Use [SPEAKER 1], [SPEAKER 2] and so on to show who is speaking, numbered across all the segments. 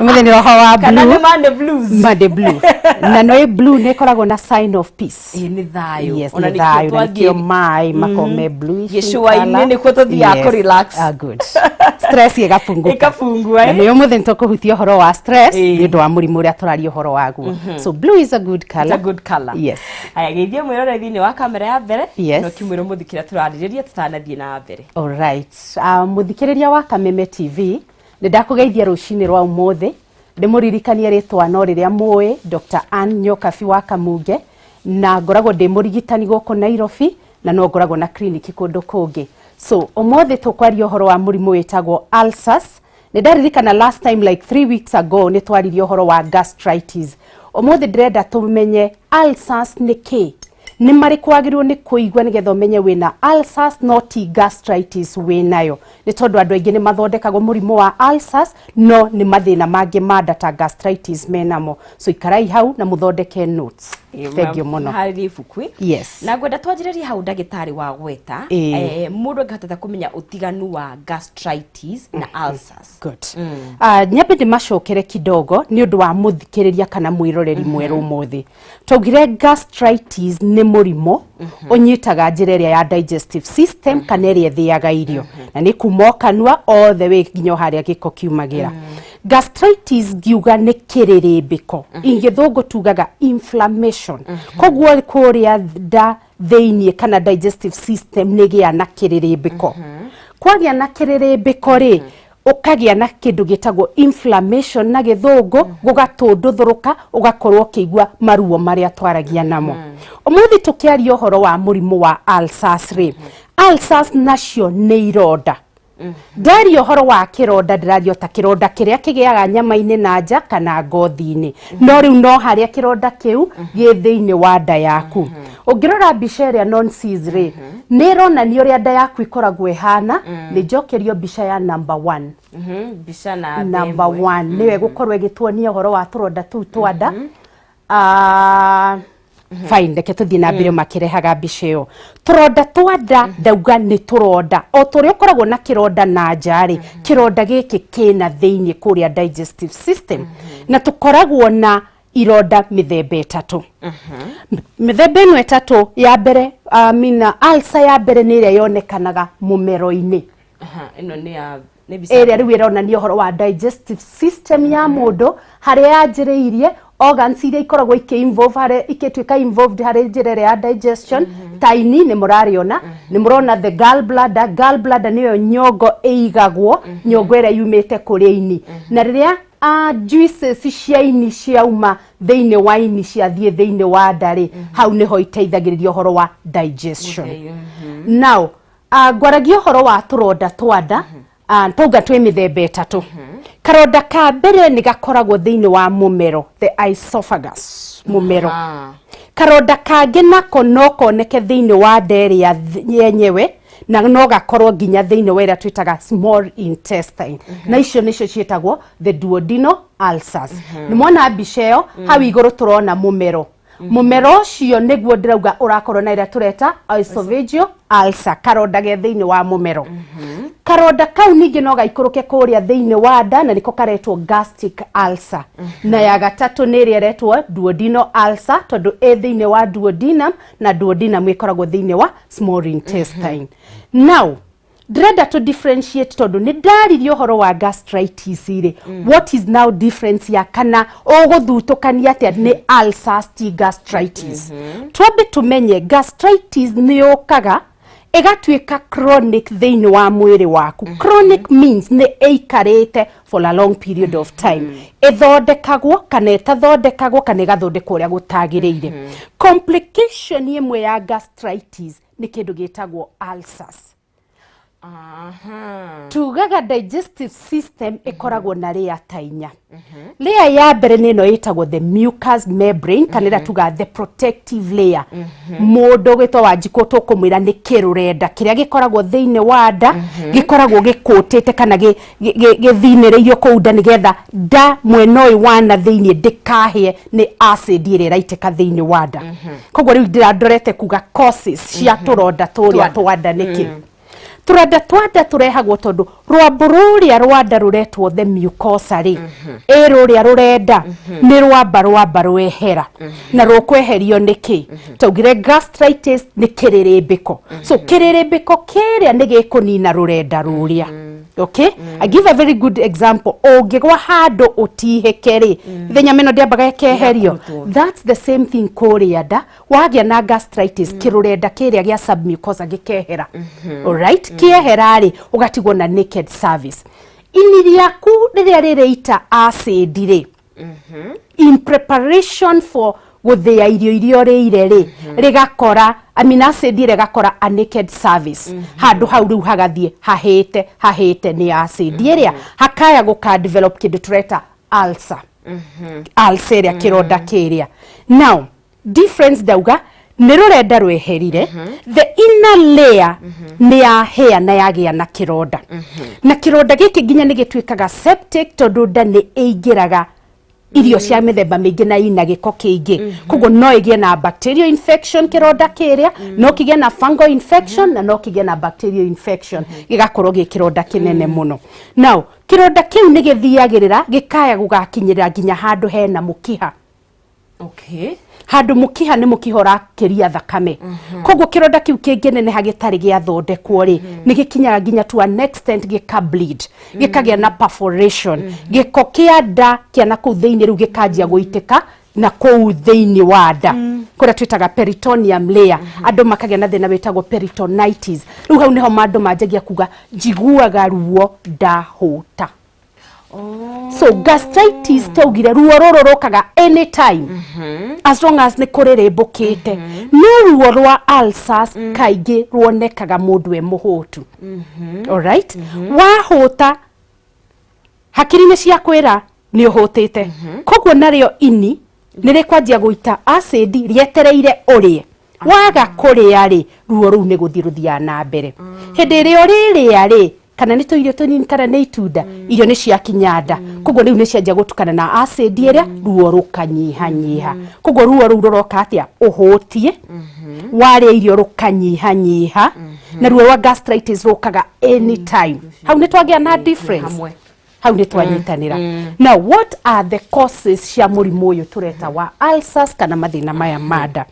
[SPEAKER 1] Umuthi ni roho wa blue.
[SPEAKER 2] Kana ni Monday blues.
[SPEAKER 1] Monday blue. Na no blue ne koragwo na sign of peace.
[SPEAKER 2] Ni thayo.
[SPEAKER 1] Yes, ni thayo. Na kio mai makome blue.
[SPEAKER 2] Yeshua ni ko tuthia ko relax.
[SPEAKER 1] Good. Stress igafunguka.
[SPEAKER 2] Ikafungua.
[SPEAKER 1] Na yo muthi ntokuhutia horo wa stress ni ndo wa murimu uria turario horo waguo. So blue is a good color.
[SPEAKER 2] It's a good color.
[SPEAKER 1] Yes.
[SPEAKER 2] Aya geithie mwirore thini wa kamera ya mbere.
[SPEAKER 1] Yes.
[SPEAKER 2] No kimwiro muthikira turaririria tutanathie na mbere.
[SPEAKER 1] All right. Muthikiriria wa Kameme TV ndakugeithia rucini rwa umuthi ndimuririkanie ritwa no riria muwe Dr. Nyokabi wa Kamunge na ngoragwo ndi murigitani goko Nairobi na no ngoragwo na clinic kundu kungi. So umuthi tukwaria horo wa murimu wetagwo ulcers. Ndaririkana last time like 3 weeks ago ni twaririe horo wa gastritis. Umuthi ndrenda tumenye ulcers ni ki? Ni mari kwagirwo ni kuigwa nigetho menye wina ulcers not gastritis winayo ni tondu andu aingi ni mathondekagwo murimu wa ulcers no ni mathina mangi mandata gastritis menamo. So ikarai hau na muthondeke notes. Thank you muno.
[SPEAKER 2] Hari fukwi.
[SPEAKER 1] Yes.
[SPEAKER 2] Na gwenda twanjiririe hau ndagitari wa gweta mundu ngahota kumenya utiganu wa gastritis na ulcers.
[SPEAKER 1] Good. Nyabe ndimacokere kidogo ni undu wa muthikiriria kana mwiroreri mweru muthi. Tugire gastritis ni murimo unyitaga njira iria ya digestive system kana iria thiaga irio na ni kuma kanua all the way nginya haria giko kiumagira. Gastritis giuga ni kiririmbiko ingithungu tugaga inflammation kogwo kuria da theinie kana digestive system nigia na kiririmbiko kwagia na kiririmbiko ri ukagia na kindu gitagwo inflammation na githungu gugatunduthuruka ugakorwo kigwa maruo maria twaragia namo. Umuthi tukiaria horo wa murimu wa ulcers ri ulcers nacio ni ironda. Dari horo wa kironda ndirario ta kironda kiria kigiaga nyama-ini na nja kana ngothi-ini no riu no haria kironda kiu gi thiini wa nda yaku. Ungirora mbica iria non-sees ri ni ronani uria nda yaku ikoragwo ihana ni njokerio mbica ya number 1.
[SPEAKER 2] Mbica na
[SPEAKER 1] number 1 niwe gukorwo igituonia horo wa turonda tu twanda. Fine, ndeke tuthie na mbere makirehaga mbica iyo. Turonda twanda ndauga ni turonda o turi ukoragwo na kironda na njari kironda giki kina thiini kuria digestive system na tukoragwo na ironda mithemba itatu. Mithemba ino itatu ya mbere ulcer ya mbere ni iria yonekanaga mumero-ini.
[SPEAKER 2] Ino ni ya
[SPEAKER 1] area riu ironania horo wa digestive system ya mundu haria yanjiriirie organs iria ikoragwo iki-involve haria ikituika involved haria njira ya digestion. Taini ni murariona ni murona the gallbladder niyo nyongo eigagwo nyongo iria yumite kuria ini na riria juices cia ini ciauma thiini wa ini ciathie thiini wa ndari hau niho iteithagiririo horo wa digestion. Now gwaragia horo wa turonda twanda tauga twi mithemba itatu. Karonda ka mbere ni gakoragwo thiini wa mumero the esophagus mumero. Karonda kangi nako no koneke thiini wa nderi ya yenyewe na no gakorwo nginya thiini wa ira twitaga small intestine na icio nicio cietagwo the duodenal ulcers. Ni mwana mbica iyo hau iguru turona mumero. Mumero ucio niguo ndirauga urakorwo na ira tureta esophageal ulcer karonda ge thiini wa mumero. Karonda kau ningi no gaikuruke kuria thiini wa nda na niko karetwo gastric ulcer. Na ya gatatu ni ria retwo duodenal ulcer tondu e thiini wa duodenum na duodenum ikoragwo thiini wa small intestine. Now ndrenda to differentiate tondu ni ndaririo horo wa gastritis ire what is now difference ya kana uguthutukania atia ni ulcers ti gastritis. Twambe tumenye gastritis ni yokaga igatuika chronic thiini wa mwiri waku. Chronic means ni eikarite for a long period of time. Ithondekagwo kana itathondekagwo kana igathondekwo uria gutagiriire. Complication imwe ya gastritis ni kindu gitagwo ulcers. Tugaga digestive system ikoragwo na layer tainya. Layer ya mbere nino itagwo the mucous membrane kanira tuga the protective layer. Mundu gitwa wanjiko tukumwira ni kirurenda kiria gikoragwo thiini wa nda gikoragwo gikutite kana githinireirio kuu nda nigetha nda mwena uyu wana thiini ndikahie ni acid ire raiteka thiini wa nda. Kogwo riu ndirandorete kuga causes cia turonda turia twanda niki. turenda twanda turehagwo tondu rwambo ruria rwanda ruretwo the mucosa ri ruria rurenda ni rwamba rwehera na rukweherio niki taugire gastritis ni kiririmbiko so kiririmbiko kiria ni gikunina rurenda ruria. Okay, I give a very good example. Ogegwa hado utihekeri thenya meno ndiambaga keherio. That's the same thing kuria da wagia na gastritis kirurenda kiria gia submucosa gikehera. All right, kiehera ri ugatigwo na naked cervix. Ini riaku riria rireita acid ri in preparation for guthia irio riire ri rigakora amino acid rigakora a naked cervix handu hau riu hagathie hahite ni acid iria hakaya guka develop kindu tureta ulcer ulcer kironda kiria. Now difference dauga ni rurenda rweherire the inner layer ni ya hair na yagia na kironda na kironda giki ginya ni gitwikaga septic tondu nda ni eigiraga irio cia mithemba mingi na ina giko kingi koguo no igie na bacterial infection kironda kiria no kigie na fungal infection na no kigie na bacterial infection gigakorwo gi kironda kinene muno. Now kironda kiu ni githiagirira gikaya gugakinyirira nginya handu hena mukiha.
[SPEAKER 2] Okay,
[SPEAKER 1] handu mukiha ni mukihora kiria thakame koguo kironda kiu kingenene hagitari gia thondekwo ri ni gikinyaga nginya to an extent gika bleed gikagia na perforation giko kia nda kia na kuu thiini riu gikanjia guitika na kuu thiini wa nda kuria twitaga peritoneum layer andu makagia na thina witagwo peritonitis riu hau niho mandu manjagia kuga njiguaga ruo ndahuta. So gastritis taugire ruo rorokaga anytime as long as ni kuririmbukite no ruo rwa ulcers kaingi ruonekaga mundu e muhutu. All right, wahuta hakiri ni cia kwira ni uhutite koguo nario ini nirikwanjia guita acid rietereire urie waga kuria ri ruo ru ni guthia na mbere hindi irio riria ri kana ni tuirio tunini kana ni itunda irio ni cia kinyanda koguo riu ni cianjia gutukana na acid iria ruo rukanyiha koguo ruo ru roroka atia uhutie waria irio rukanyiha na ruo rwa gastritis rukaga anytime hau ni twagia na difference hau ni twanyitanira. Now what are the causes cia murimu uyu tureta wa ulcers kana mathina maya mada?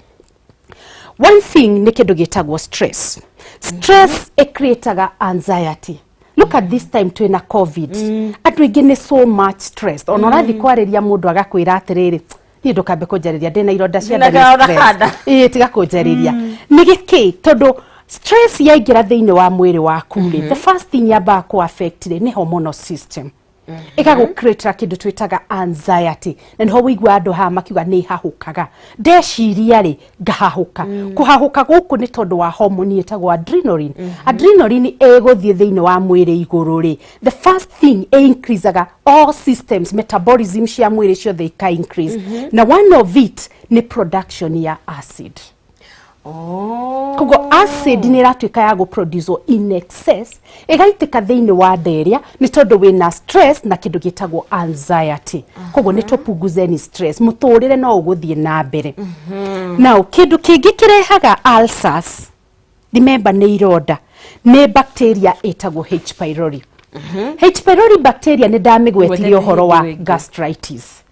[SPEAKER 1] One thing ni kindu gitagwo stress. Stress createaga anxiety. Look at this time twina covid andu ingi ni so much stress ona rathi kwariria mundu agakwira atiriri ni ndukambe kunjariria ndina ironda cia stress tiga kunjariria ni giki tondu stress yaingira thiini wa mwiri waku the first thing yamba ku affect ni hormonal system ikago create kindu twitaga anxiety na niho wigwa andu ha makiuga ni hahukaga ndeciria ri ngahahuka kuhahuka guku ni tondu wa hormone itagwo adrenaline adrenaline eguthie thiini wa mwiri iguru ri the first thing increaseaga all systems metabolism cia mwiri cio they can increase na one of it ni production ya acid. Kogo acid ni ratwika ya go produce in excess igaitika thiini wa nderia ni tondu wina stress na kindu gitagwo anxiety kogo ni topuguze ni stress muturire no uguthie na mbere. Now kindu kingi kirehaga ulcers remember ni ironda ni bacteria etagwo H pylori. H pylori bacteria ni ndamigwetirie uhoro wa gastritis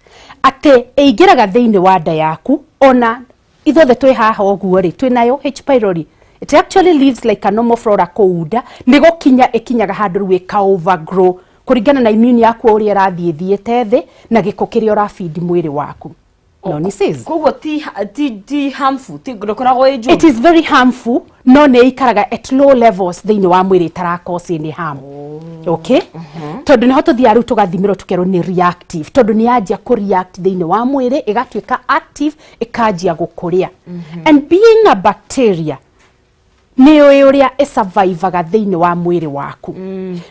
[SPEAKER 1] ate eigiraga thiini wa nda yaku ona itho twe haha oguo ri twinayo H pylori. It actually lives like a normal flora kouda nigo kinya ekinyaga handu rwe ka overgrow kuringana na immune yaku uri rathiethiete thi na giko kiri ora feed mwiri waku. No ni says
[SPEAKER 2] kogo ti harmful ti grokoragwo ejo.
[SPEAKER 1] It is very harmful no ne ikaraga at low levels thiini wa mwiri tarakose ni harm. Okay, tondu ni hoto thiaru tugathimiro tukero ni reactive tondu ni ajia ku react thiini wa mwiri igatwika active ikajia gukuria and being a bacteria ni uria survivaga thiini wa mwiri waku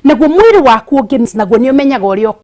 [SPEAKER 1] naguo mwiri waku ungi naguo ni umenyaga uria